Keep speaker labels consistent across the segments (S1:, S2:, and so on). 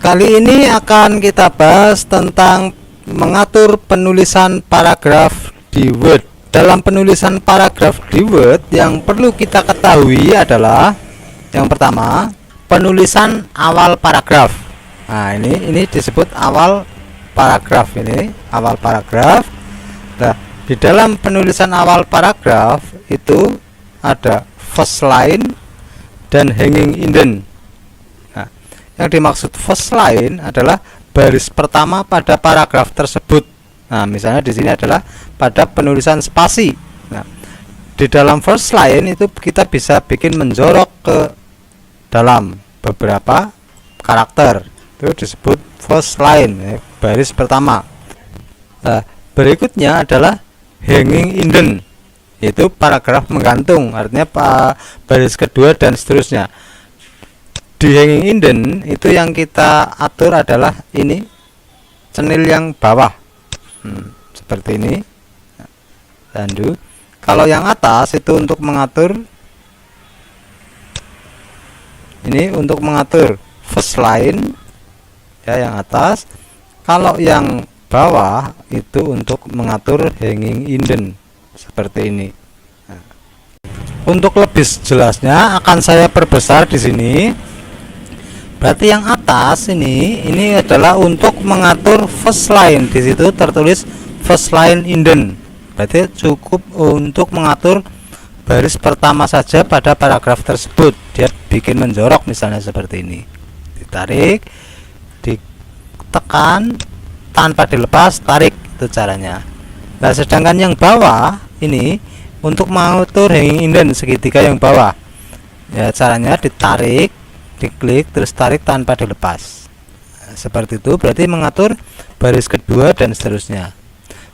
S1: Kali ini akan kita bahas tentang mengatur penulisan paragraf di Word. Dalam penulisan paragraf di Word, yang perlu kita ketahui adalah yang pertama, penulisan awal paragraf. Nah, ini disebut awal paragraf. Ini awal paragraf. Nah, di dalam penulisan awal paragraf itu ada first line dan hanging indent. Nah, yang dimaksud first line adalah baris pertama pada paragraf tersebut. Nah, misalnya di sini adalah pada penulisan spasi. Nah, di dalam first line itu kita bisa bikin menjorok ke dalam beberapa karakter. Itu disebut first line, baris pertama. Nah, berikutnya adalah hanging indent. Itu paragraf menggantung, artinya baris kedua dan seterusnya. Di hanging indent itu yang kita atur adalah ini cenil yang bawah, seperti ini. Lanjut, kalau yang atas itu untuk mengatur, ini untuk mengatur first line ya, yang atas. Kalau yang bawah itu untuk mengatur hanging indent, seperti ini. Nah, untuk lebih jelasnya akan saya perbesar di sini. Berarti yang atas ini adalah untuk mengatur first line. Di situ tertulis first line indent. Berarti cukup untuk mengatur baris pertama saja pada paragraf tersebut. Dia bikin menjorok misalnya seperti ini. Ditarik, ditekan tanpa dilepas, tarik, itu caranya. Nah, sedangkan yang bawah ini untuk mengatur hanging indent, segitiga yang bawah. Ya, caranya ditarik, diklik, terus tarik tanpa dilepas. Nah, seperti itu, berarti mengatur baris kedua dan seterusnya.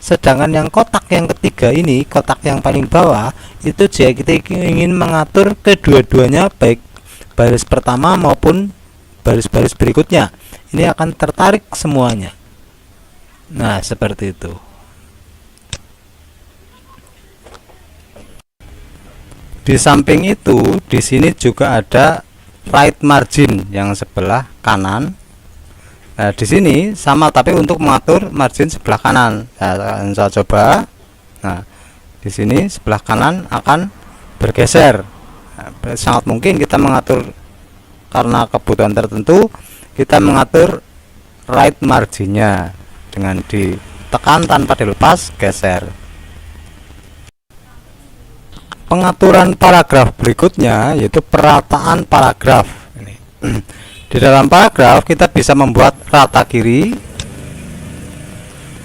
S1: Sedangkan yang kotak yang ketiga ini, kotak yang paling bawah, itu jika kita ingin mengatur kedua-duanya, baik baris pertama maupun baris-baris berikutnya, ini akan tertarik semuanya. Nah, seperti itu. Di samping itu, di sini juga ada right margin yang sebelah kanan. Nah, di sini sama, tapi untuk mengatur margin sebelah kanan. Nah, saya coba. Nah, di sini sebelah kanan akan bergeser. Nah, sangat mungkin kita mengatur karena kebutuhan tertentu, kita mengatur right marginnya dengan ditekan tanpa dilepas, geser. Pengaturan paragraf berikutnya yaitu perataan paragraf. Ini. Di dalam paragraf kita bisa membuat rata kiri,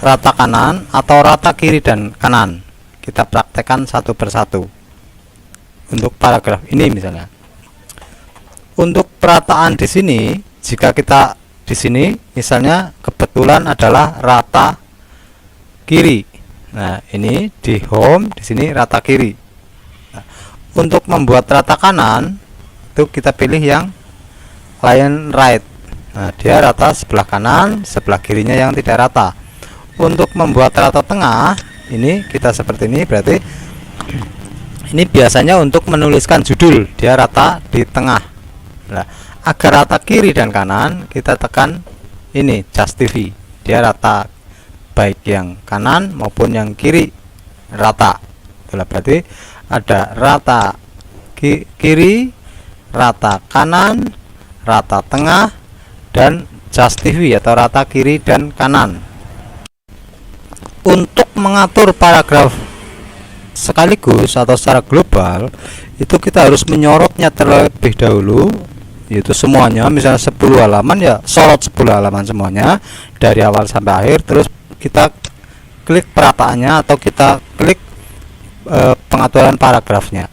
S1: rata kanan, atau rata kiri dan kanan. Kita praktekkan satu persatu. Untuk paragraf ini misalnya. Untuk perataan di sini, jika kita di sini misalnya kebetulan adalah rata kiri. Nah, ini di home, di sini rata kiri. Nah, untuk membuat rata kanan itu kita pilih yang line right. Nah, dia rata sebelah kanan, sebelah kirinya yang tidak rata. Untuk membuat rata tengah, ini kita seperti ini, berarti ini biasanya untuk menuliskan judul, dia rata di tengah. Nah, agar rata kiri dan kanan, kita tekan ini justify, dia rata baik yang kanan maupun yang kiri rata. Itulah berarti ada rata kiri, rata kanan, rata tengah, dan justify atau rata kiri dan kanan. Untuk mengatur paragraf sekaligus atau secara global, itu kita harus menyorotnya terlebih dahulu, yaitu semuanya. Misalnya 10 halaman, ya sorot 10 halaman semuanya dari awal sampai akhir. Terus kita klik perataannya atau kita klik pengaturan paragrafnya.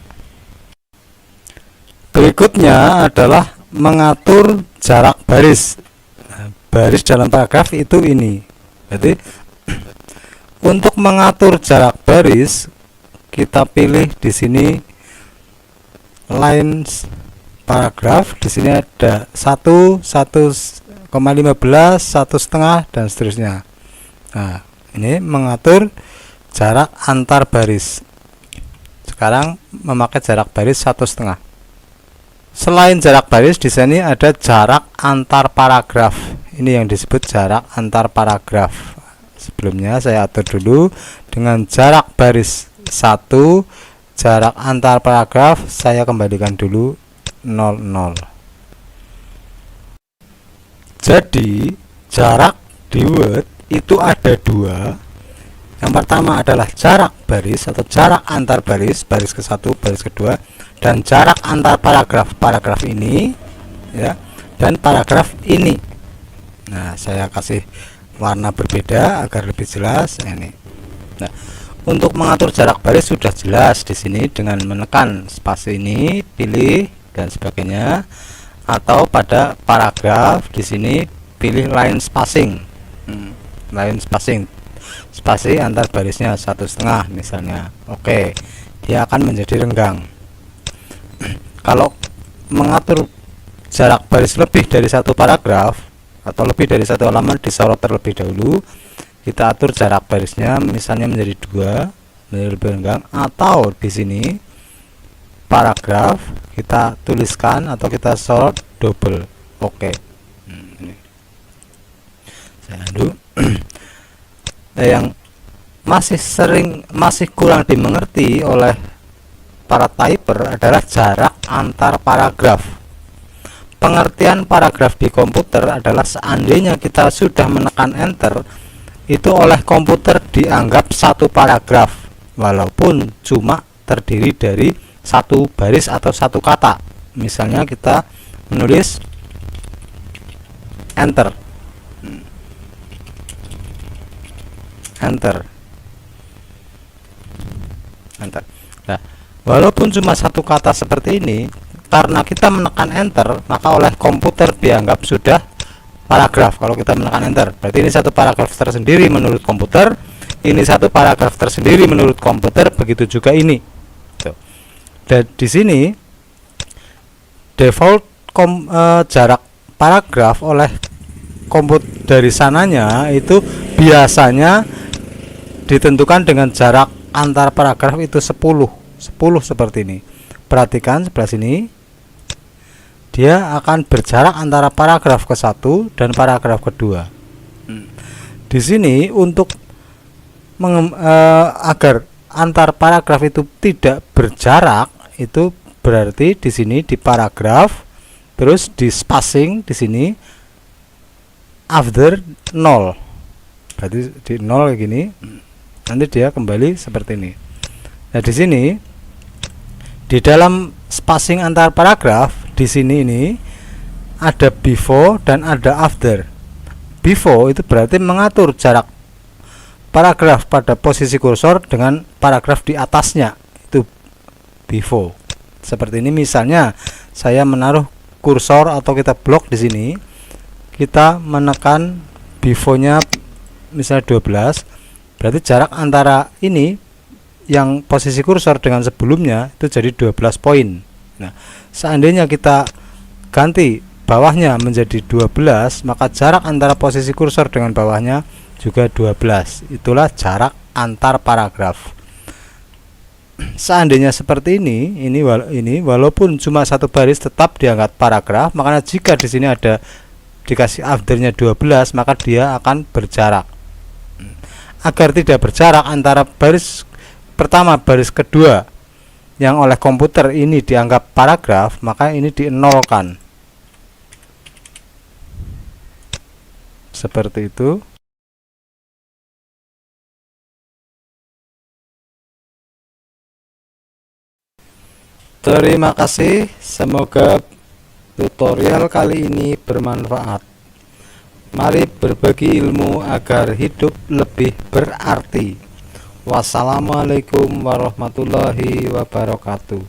S1: Berikutnya adalah mengatur jarak baris. Nah, baris dalam paragraf itu ini. Jadi untuk mengatur jarak baris, kita pilih di sini lines paragraf. Di sini ada 1, 1,15, 1,5 dan seterusnya. Nah, ini mengatur jarak antar baris. Sekarang memakai jarak baris 1,5. Selain jarak baris, di sini ada jarak antar paragraf. Ini yang disebut jarak antar paragraf. Sebelumnya saya atur dulu dengan jarak baris 1, jarak antar paragraf saya kembalikan dulu 00. Jadi jarak di Word itu ada dua. Yang pertama adalah jarak baris atau jarak antar baris, baris ke satu, baris kedua, dan jarak antar paragraf, paragraf ini ya, dan paragraf ini. Nah, saya kasih warna berbeda agar lebih jelas ini. Nah, untuk mengatur jarak baris sudah jelas di sini dengan menekan spasi ini, pilih dan sebagainya, atau pada paragraf di sini pilih line spacing. Line spacing, spasi antar barisnya 1,5 misalnya. Oke, dia akan menjadi renggang. Kalau mengatur jarak baris lebih dari satu paragraf atau lebih dari satu halaman, disorot terlebih dahulu. Kita atur jarak barisnya misalnya menjadi 2, menjadi lebih renggang, atau di sini paragraf kita tuliskan atau kita sorot double. Oke. Ini. Saya undo. Yang masih kurang dimengerti oleh para typer adalah jarak antar paragraf. Pengertian paragraf di komputer adalah seandainya kita sudah menekan enter, itu oleh komputer dianggap satu paragraf walaupun cuma terdiri dari satu baris atau satu kata. Misalnya kita menulis enter, enter. Nah, walaupun cuma satu kata seperti ini, karena kita menekan enter, maka oleh komputer dianggap sudah paragraf. Kalau kita menekan enter, berarti ini satu paragraf tersendiri menurut komputer, ini satu paragraf tersendiri menurut komputer, begitu juga ini. Dan di sini default jarak paragraf oleh komputer dari sananya itu biasanya ditentukan dengan jarak antar paragraf itu 10 seperti ini. Perhatikan sebelah sini, dia akan berjarak antara paragraf ke 1 dan paragraf kedua. Di sini untuk agar antar paragraf itu tidak berjarak, itu berarti di sini di paragraf, terus di spacing di sini after 0. Berarti di 0 kayak gini. Nanti dia kembali seperti ini. Nah, di sini di dalam spacing antar paragraf di sini ini ada before dan ada after. Before itu berarti mengatur jarak paragraf pada posisi kursor dengan paragraf di atasnya, itu before. Seperti ini misalnya saya menaruh kursor atau kita blok di sini, kita menekan before-nya misalnya 12, berarti jarak antara ini yang posisi kursor dengan sebelumnya itu jadi 12 poin. Nah, seandainya kita ganti bawahnya menjadi 12, maka jarak antara posisi kursor dengan bawahnya juga 12. Itulah jarak antar paragraf. Seandainya seperti ini walaupun cuma satu baris tetap dianggap paragraf. Makanya jika di sini ada dikasih afternya 12, maka dia akan berjarak. Agar tidak berjarak antara baris pertama baris kedua yang oleh komputer ini dianggap paragraf, maka ini dienolkan seperti itu. Terima kasih, semoga tutorial kali ini bermanfaat. Mari berbagi ilmu agar hidup lebih berarti. Wassalamualaikum warahmatullahi wabarakatuh.